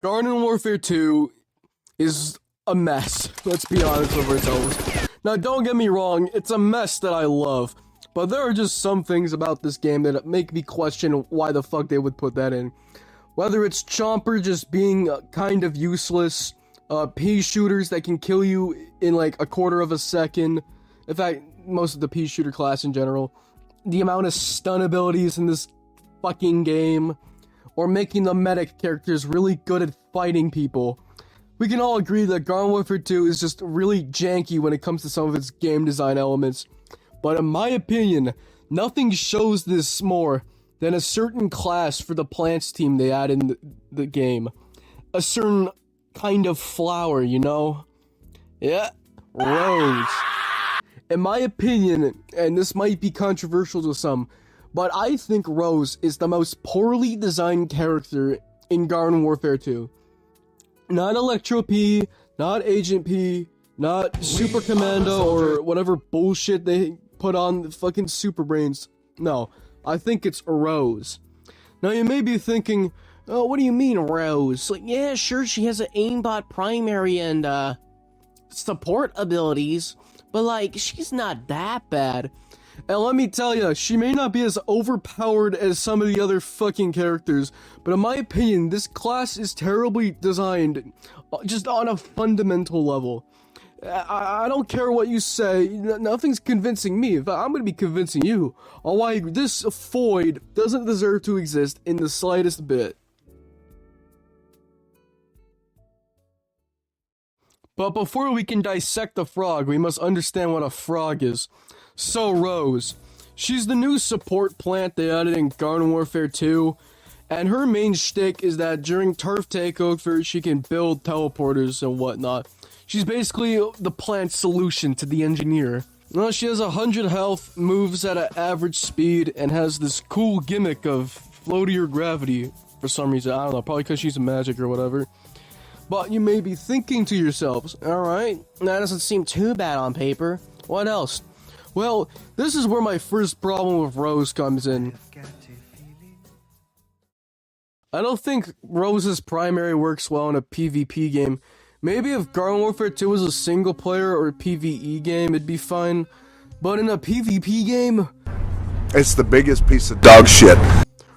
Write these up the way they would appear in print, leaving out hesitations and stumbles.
Garden Warfare 2 is a mess. Let's be honest with ourselves. Now, don't get me wrong, it's a mess that I love. But there are just some things about this game that make me question why the fuck they would put that in. Whether it's Chomper just being kind of useless, pea shooters that can kill you in like a quarter of a second. In fact, most of the pea shooter class in general. The amount of stun abilities in this fucking game. Or making the medic characters really good at fighting people. We can all agree that Garden Warfare 2 is just really janky when it comes to some of its game design elements. But in my opinion, nothing shows this more than a certain class for the plants team they add in the game. A certain kind of flower, you know? Yeah, Rose. In my opinion, and this might be controversial to some, but I think Rose is the most poorly designed character in Garden Warfare 2. Not Electro P, not Agent P, not Super Commando or whatever bullshit they put on the fucking Super Brains. No, I think it's Rose. Now you may be thinking, oh, what do you mean Rose? Like, yeah, sure, she has an aimbot primary and support abilities, but like, she's not that bad. And let me tell you, she may not be as overpowered as some of the other fucking characters, but in my opinion, this class is terribly designed, just on a fundamental level. I don't care what you say, nothing's convincing me. In fact, I'm gonna be convincing you on why this void doesn't deserve to exist in the slightest bit. But before we can dissect the frog, we must understand what a frog is. So Rose, she's the new support plant they added in Garden Warfare 2, and her main shtick is that during turf takeover, she can build teleporters and whatnot. She's basically the plant solution to the engineer. Well, she has 100 health, moves at an average speed, and has this cool gimmick of floatier gravity for some reason. I don't know, probably because she's magic or whatever. But you may be thinking to yourselves, alright, that doesn't seem too bad on paper. What else? Well, this is where my first problem with Rose comes in. I don't think Rose's primary works well in a PvP game. Maybe if Garden Warfare 2 was a single player or a PvE game, it'd be fine. But in a PvP game, it's the biggest piece of dog shit.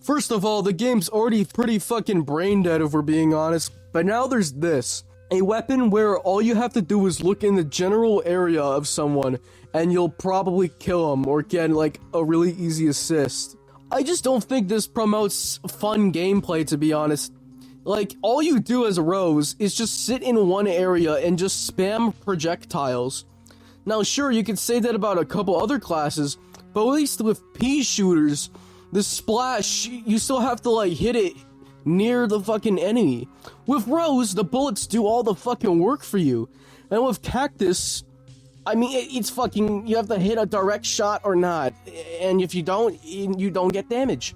First of all, the game's already pretty fucking brain dead if we're being honest. But now there's this. A weapon where all you have to do is look in the general area of someone and you'll probably kill them or get like a really easy assist. I just don't think this promotes fun gameplay, to be honest. Like, all you do as a Rose is just sit in one area and just spam projectiles. Now sure, you could say that about a couple other classes, but at least with pea shooters, the splash, you still have to like hit it near the fucking enemy. With Rose, the bullets do all the fucking work for you. And with Cactus, I mean, it's fucking, you have to hit a direct shot or not. And if you don't get damage.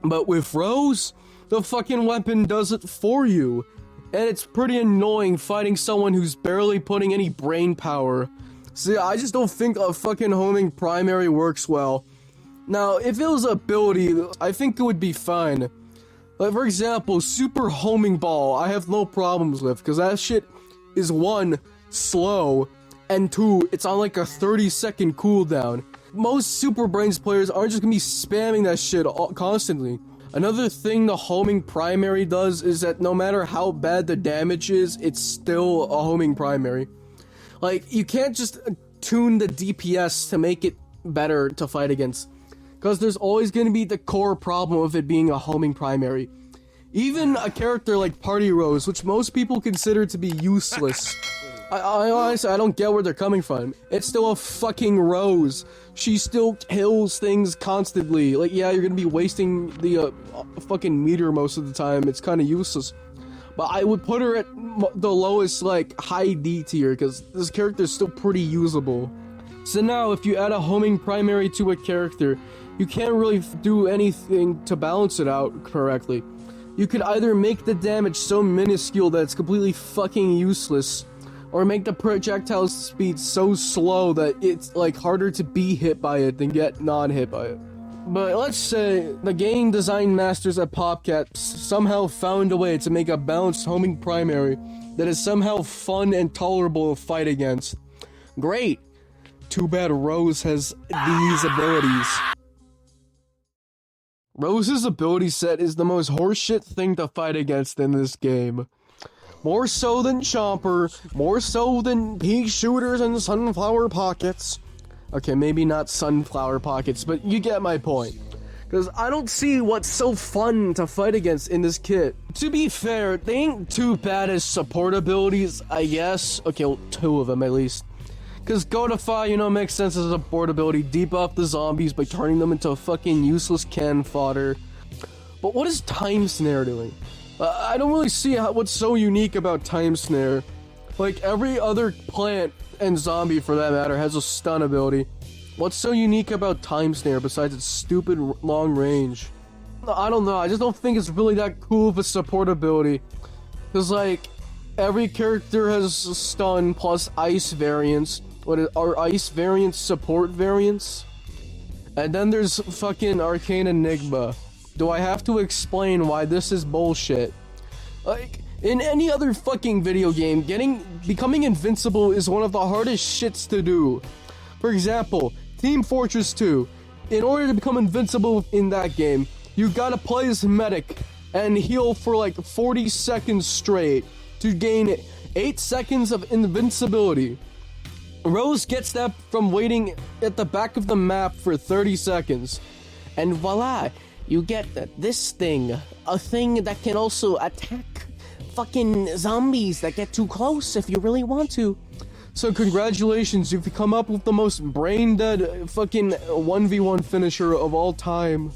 But with Rose, the fucking weapon does it for you. And it's pretty annoying fighting someone who's barely putting any brain power. See, I just don't think a fucking homing primary works well. Now, if it was an ability, I think it would be fine. Like, for example, Super Homing Ball, I have no problems with, because that shit is 1, slow, and 2, it's on like a 30-second cooldown. Most Super Brains players aren't just gonna be spamming that shit constantly. Another thing the homing primary does is that no matter how bad the damage is, it's still a homing primary. Like, you can't just tune the DPS to make it better to fight against. Because there's always going to be the core problem of it being a homing primary. Even a character like Party Rose, which most people consider to be useless. I honestly, I don't get where they're coming from. It's still a fucking Rose. She still kills things constantly. Like, yeah, you're going to be wasting the fucking meter most of the time. It's kind of useless. But I would put her at the lowest, like, high D tier, because this character is still pretty usable. So now, if you add a homing primary to a character, you can't really do anything to balance it out correctly. You could either make the damage so minuscule that it's completely fucking useless, or make the projectile speed so slow that it's like harder to be hit by it than get non-hit by it. But let's say the game design masters at PopCap somehow found a way to make a balanced homing primary that is somehow fun and tolerable to fight against. Great. Too bad Rose has these abilities. Rose's ability set is the most horseshit thing to fight against in this game. More so than Chomper, more so than pea shooters and sunflower pockets. Okay, maybe not sunflower pockets, but you get my point. Because I don't see what's so fun to fight against in this kit. To be fair, they ain't too bad as support abilities, I guess. Okay, well, 2 of them at least. Because Godify, you know, makes sense as a support ability. Debuff the zombies by turning them into fucking useless cannon fodder. But what is Time Snare doing? I don't really see what's so unique about Time Snare. Like, every other plant and zombie, for that matter, has a stun ability. What's so unique about Time Snare besides its stupid long range? I don't know, I just don't think it's really that cool of a support ability. Because, like, every character has stun plus ice variants. Are ice variants support variants? And then there's fucking Arcane Enigma. Do I have to explain why this is bullshit? Like, in any other fucking video game, becoming invincible is one of the hardest shits to do. For example, Team Fortress 2. In order to become invincible in that game, you gotta play as medic and heal for like 40 seconds straight to gain 8 seconds of invincibility. Rose gets that from waiting at the back of the map for 30 seconds. And voila, you get this thing. A thing that can also attack fucking zombies that get too close if you really want to. So congratulations, you've come up with the most brain-dead fucking 1v1 finisher of all time.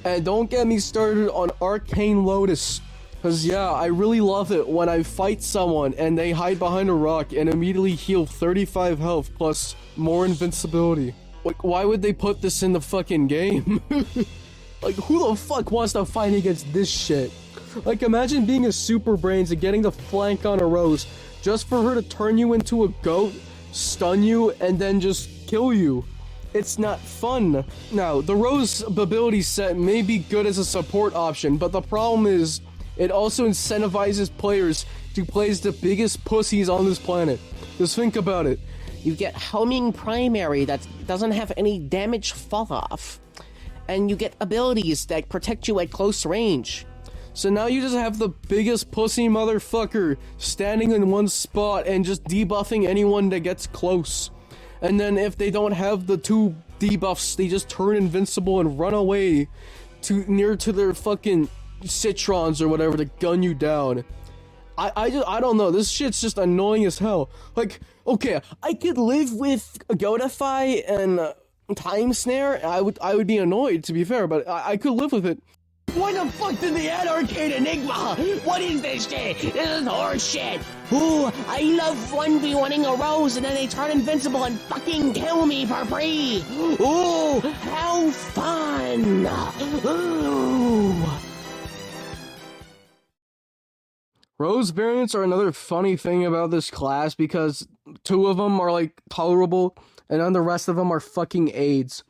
And don't get me started on Arcane Lotus. Cause yeah, I really love it when I fight someone and they hide behind a rock and immediately heal 35 health plus more invincibility. Like, why would they put this in the fucking game? Like, who the fuck wants to fight against this shit? Like, imagine being a super brains and getting the flank on a Rose just for her to turn you into a goat, stun you, and then just kill you. It's not fun. Now, the Rose ability set may be good as a support option, but the problem is, it also incentivizes players to play as the biggest pussies on this planet. Just think about it. You get homing primary that doesn't have any damage fall off. And you get abilities that protect you at close range. So now you just have the biggest pussy motherfucker standing in one spot and just debuffing anyone that gets close. And then if they don't have the 2 debuffs, they just turn invincible and run away near to their fucking citrons or whatever to gun you down. I don't know, this shit's just annoying as hell. Like, okay, I could live with Godify and Time Snare. I would be annoyed, to be fair, but I could live with it. Why the fuck did they add Arcane Enigma? What is this shit? This is horse shit. Ooh, I love 1v1ing a Rose and then they turn invincible and fucking kill me for free. Ooh, how fun. Ooh. Rose variants are another funny thing about this class because 2 of them are like tolerable and then the rest of them are fucking aids.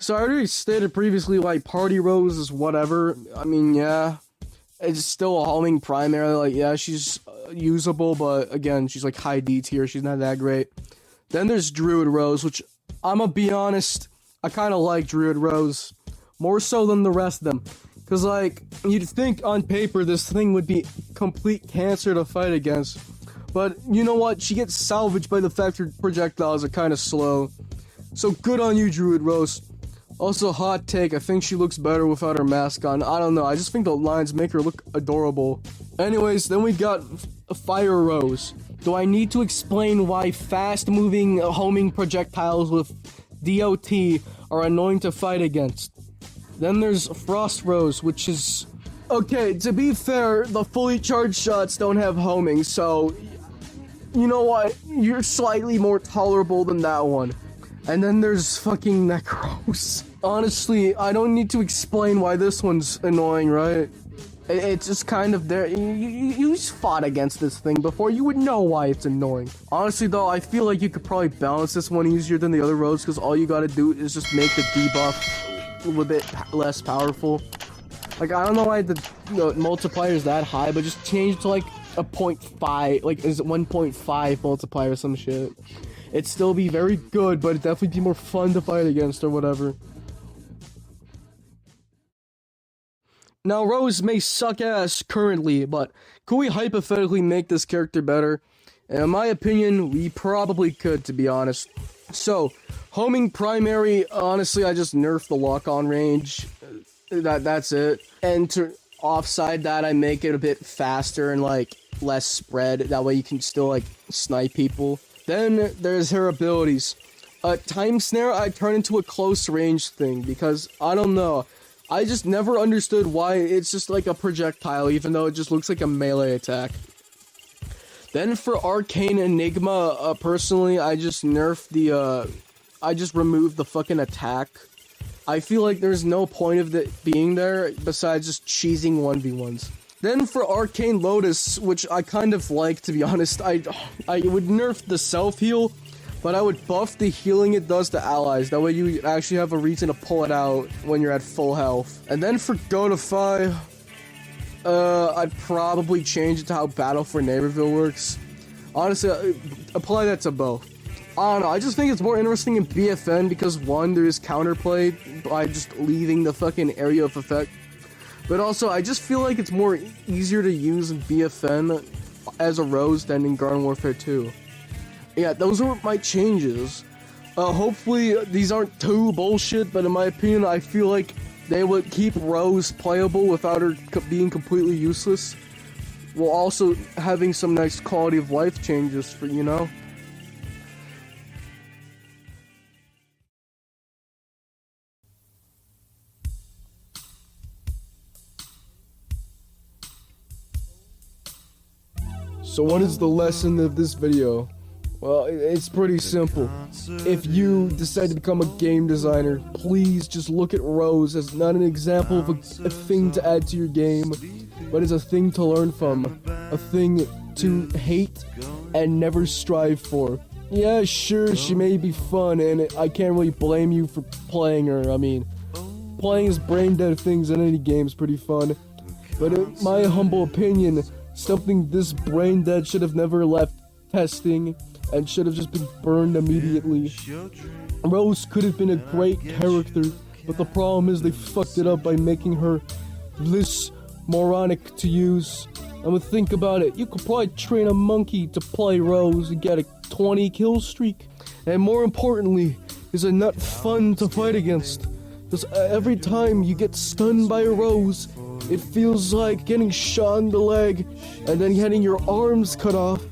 So I already stated previously, like, Party Rose is whatever. I mean, yeah, it's still a homing primary. Like, yeah, she's usable, but again, she's like high D tier. She's not that great. Then there's Druid Rose, which I'm gonna be honest, I kind of like Druid Rose more so than the rest of them. Because, like, you'd think on paper this thing would be complete cancer to fight against. But you know what? She gets salvaged by the fact her projectiles are kind of slow. So good on you, Druid Rose. Also, hot take, I think she looks better without her mask on. I don't know, I just think the lines make her look adorable. Anyways, then we got Fire Rose. Do I need to explain why fast-moving homing projectiles with DOT are annoying to fight against? Then there's Frost Rose, which is... Okay, to be fair, the fully charged shots don't have homing, so... You know what? You're slightly more tolerable than that one. And then there's fucking Necros. Honestly, I don't need to explain why this one's annoying, right? It's just kind of there. You fought against this thing before, you would know why it's annoying. Honestly though, I feel like you could probably balance this one easier than the other roads because all you gotta do is just make the debuff a little bit less powerful. Like, I don't know why the multiplier is that high, but just change it to like a 0.5, like is it 1.5 multiplier or some shit. It'd still be very good, but it'd definitely be more fun to fight against or whatever. Now, Rose may suck ass currently, but could we hypothetically make this character better? And in my opinion, we probably could, to be honest. So, homing primary, honestly, I just nerf the lock-on range. That's it. And to offside that, I make it a bit faster and, like, less spread. That way you can still, like, snipe people. Then, there's her abilities. Time Snare, I turn into a close range thing, because, I don't know. I just never understood why it's just like a projectile, even though it just looks like a melee attack. Then for Arcane Enigma, personally, I just nerfed the, I just removed the fucking attack. I feel like there's no point of it being there, besides just cheesing 1v1s. Then for Arcane Lotus, which I kind of like, to be honest, I would nerf the self-heal, but I would buff the healing it does to allies. That way you actually have a reason to pull it out when you're at full health. And then for Godify, I'd probably change it to how Battle for Neighborville works. Honestly, apply that to both. I don't know, I just think it's more interesting in BFN because one, there's counterplay by just leaving the fucking area of effect. But also, I just feel like it's more easier to use in BFN as a Rose than in Garden Warfare 2. Yeah, those are my changes. Hopefully these aren't too bullshit, but in my opinion, I feel like they would keep Rose playable without her being completely useless, while also having some nice quality of life changes for, you know? So what is the lesson of this video? Well, it's pretty simple. If you decide to become a game designer, please just look at Rose as not an example of a thing to add to your game, but as a thing to learn from, a thing to hate and never strive for. Yeah, sure, she may be fun, and I can't really blame you for playing her. I mean, playing as brain-dead things in any game is pretty fun, but in my humble opinion, something this brain-dead should have never left testing, and should have just been burned immediately. Rose could have been a great character, but the problem is they fucked it up by making her this moronic to use. I mean, think about it, you could probably train a monkey to play Rose and get a 20 kill streak. And more importantly, is it not fun to fight against? Because every time you get stunned by a Rose, it feels like getting shot in the leg and then getting your arms cut off.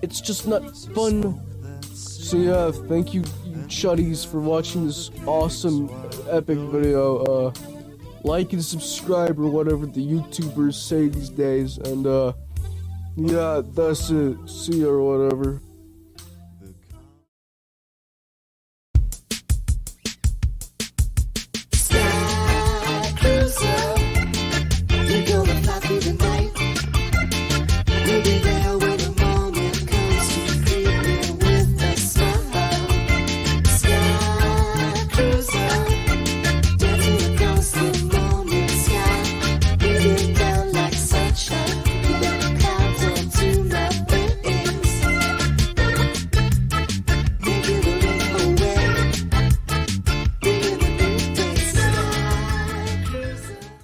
It's just not fun. So yeah, thank you chuddies for watching this awesome epic video. Like and subscribe or whatever the YouTubers say these days, and yeah, that's it. See ya or whatever.